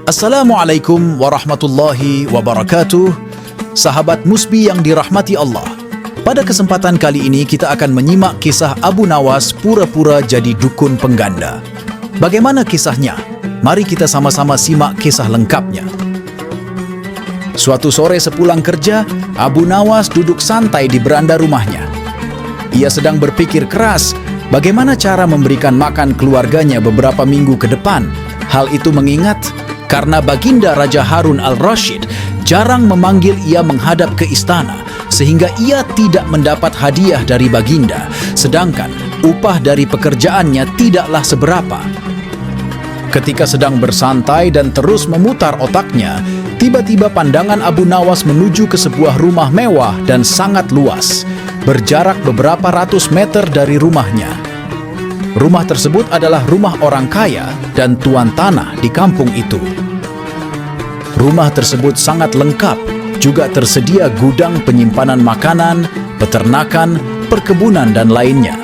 Assalamualaikum warahmatullahi wabarakatuh. Sahabat Musbi yang dirahmati Allah. Pada kesempatan kali ini kita akan menyimak kisah Abu Nawas pura-pura jadi dukun pengganda. Bagaimana kisahnya? Mari kita sama-sama simak kisah lengkapnya. Suatu sore sepulang kerja, Abu Nawas duduk santai di beranda rumahnya. Ia sedang berpikir keras bagaimana cara memberikan makan keluarganya beberapa minggu ke depan. Hal itu mengingat karena Baginda Raja Harun al-Rashid jarang memanggil ia menghadap ke istana, sehingga ia tidak mendapat hadiah dari Baginda, sedangkan upah dari pekerjaannya tidaklah seberapa. Ketika sedang bersantai dan terus memutar otaknya, tiba-tiba pandangan Abu Nawas menuju ke sebuah rumah mewah dan sangat luas, berjarak beberapa ratus meter dari rumahnya. Rumah tersebut adalah rumah orang kaya dan tuan tanah di kampung itu. Rumah tersebut sangat lengkap, juga tersedia gudang penyimpanan makanan, peternakan, perkebunan, dan lainnya.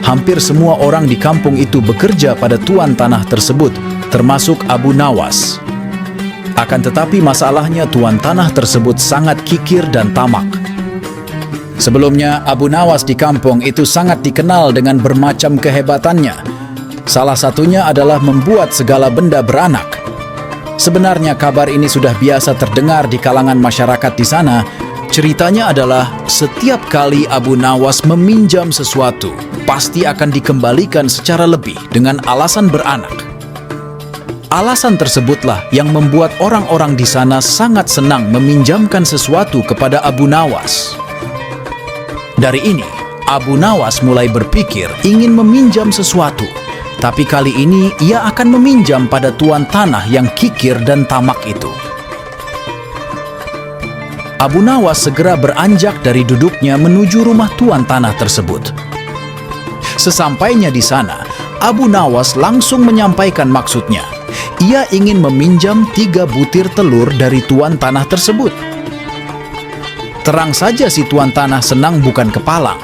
Hampir semua orang di kampung itu bekerja pada tuan tanah tersebut, termasuk Abu Nawas. Akan tetapi masalahnya tuan tanah tersebut sangat kikir dan tamak. Sebelumnya, Abu Nawas di kampung itu sangat dikenal dengan bermacam kehebatannya. Salah satunya adalah membuat segala benda beranak. Sebenarnya kabar ini sudah biasa terdengar di kalangan masyarakat di sana. Ceritanya adalah setiap kali Abu Nawas meminjam sesuatu, pasti akan dikembalikan secara lebih dengan alasan beranak. Alasan tersebutlah yang membuat orang-orang di sana sangat senang meminjamkan sesuatu kepada Abu Nawas. Dari ini, Abu Nawas mulai berpikir ingin meminjam sesuatu, tapi kali ini ia akan meminjam pada tuan tanah yang kikir dan tamak itu. Abu Nawas segera beranjak dari duduknya menuju rumah tuan tanah tersebut. Sesampainya di sana, Abu Nawas langsung menyampaikan maksudnya. Ia ingin meminjam 3 butir telur dari tuan tanah tersebut. Terang saja si tuan tanah senang bukan kepalang,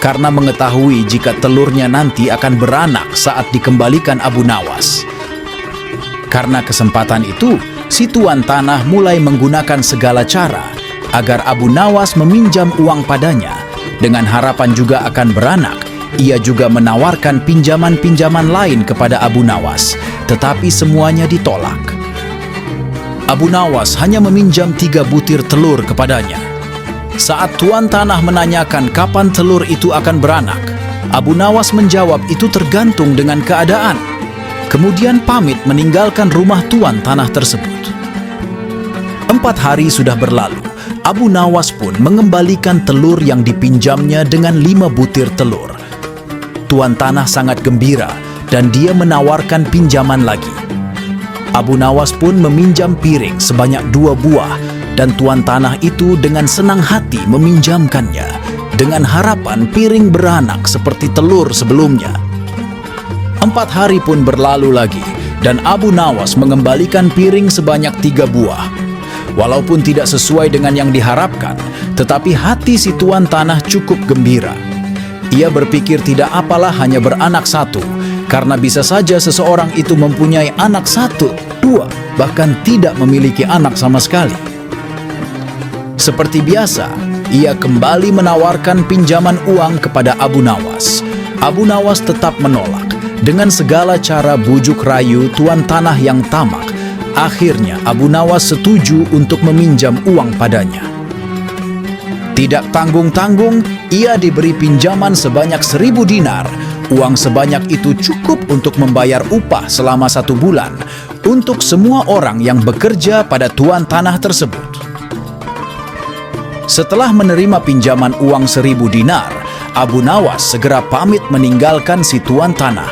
karena mengetahui jika telurnya nanti akan beranak saat dikembalikan Abu Nawas. Karena kesempatan itu, si tuan tanah mulai menggunakan segala cara agar Abu Nawas meminjam uang padanya. Dengan harapan juga akan beranak, ia juga menawarkan pinjaman-pinjaman lain kepada Abu Nawas, tetapi semuanya ditolak. Abu Nawas hanya meminjam 3 butir telur kepadanya. Saat tuan tanah menanyakan kapan telur itu akan beranak, Abu Nawas menjawab itu tergantung dengan keadaan. Kemudian pamit meninggalkan rumah tuan tanah tersebut. 4 hari sudah berlalu. Abu Nawas pun mengembalikan telur yang dipinjamnya dengan 5 butir telur. Tuan tanah sangat gembira dan dia menawarkan pinjaman lagi. Abu Nawas pun meminjam piring sebanyak 2 buah, dan tuan tanah itu dengan senang hati meminjamkannya dengan harapan piring beranak seperti telur sebelumnya. 4 hari pun berlalu lagi dan Abu Nawas mengembalikan piring sebanyak 3 buah. Walaupun tidak sesuai dengan yang diharapkan, tetapi hati si tuan tanah cukup gembira. Ia berpikir tidak apalah hanya beranak 1, karena bisa saja seseorang itu mempunyai anak 1, 2, bahkan tidak memiliki anak sama sekali. Seperti biasa, ia kembali menawarkan pinjaman uang kepada Abu Nawas. Abu Nawas tetap menolak. Dengan segala cara bujuk rayu tuan tanah yang tamak, akhirnya Abu Nawas setuju untuk meminjam uang padanya. Tidak tanggung-tanggung, ia diberi pinjaman sebanyak 1.000 dinar. Uang sebanyak itu cukup untuk membayar upah selama 1 bulan untuk semua orang yang bekerja pada tuan tanah tersebut. Setelah menerima pinjaman uang 1.000 dinar, Abu Nawas segera pamit meninggalkan si tuan tanah.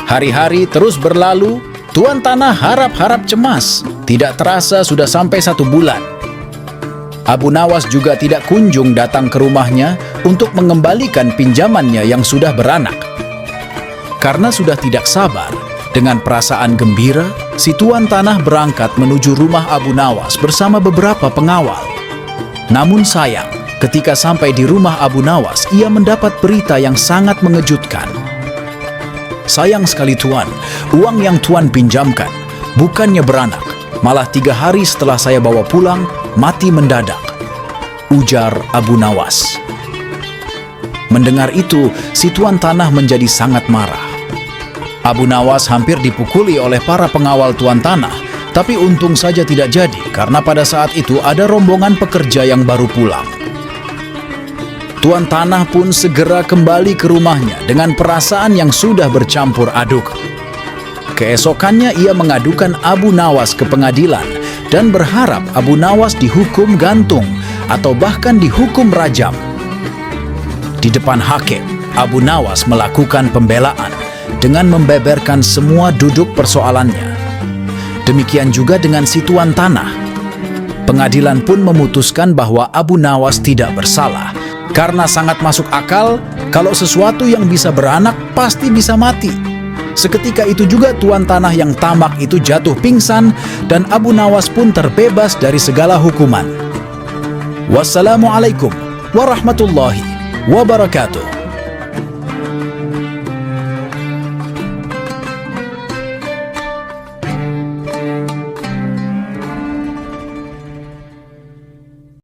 Hari-hari terus berlalu, tuan tanah harap-harap cemas. Tidak terasa sudah sampai 1 bulan. Abu Nawas juga tidak kunjung datang ke rumahnya untuk mengembalikan pinjamannya yang sudah beranak. Karena sudah tidak sabar, dengan perasaan gembira, si tuan tanah berangkat menuju rumah Abu Nawas bersama beberapa pengawal. Namun sayang, ketika sampai di rumah Abu Nawas, ia mendapat berita yang sangat mengejutkan. Sayang sekali tuan, uang yang tuan pinjamkan Bukannya beranak, malah 3 hari setelah saya bawa pulang, mati mendadak, ujar Abu Nawas. Mendengar itu, si tuan tanah menjadi sangat marah. Abu Nawas hampir dipukuli oleh para pengawal tuan tanah, tapi untung saja tidak jadi karena pada saat itu ada rombongan pekerja yang baru pulang. Tuan tanah pun segera kembali ke rumahnya dengan perasaan yang sudah bercampur aduk. Keesokannya ia mengadukan Abu Nawas ke pengadilan dan berharap Abu Nawas dihukum gantung atau bahkan dihukum rajam. Di depan hakim, Abu Nawas melakukan pembelaan dengan membeberkan semua duduk persoalannya. Demikian juga dengan si tuan tanah. Pengadilan pun memutuskan bahwa Abu Nawas tidak bersalah karena sangat masuk akal kalau sesuatu yang bisa beranak pasti bisa mati. Seketika itu juga tuan tanah yang tamak itu jatuh pingsan dan Abu Nawas pun terbebas dari segala hukuman. Wassalamualaikum warahmatullahi wabarakatuh.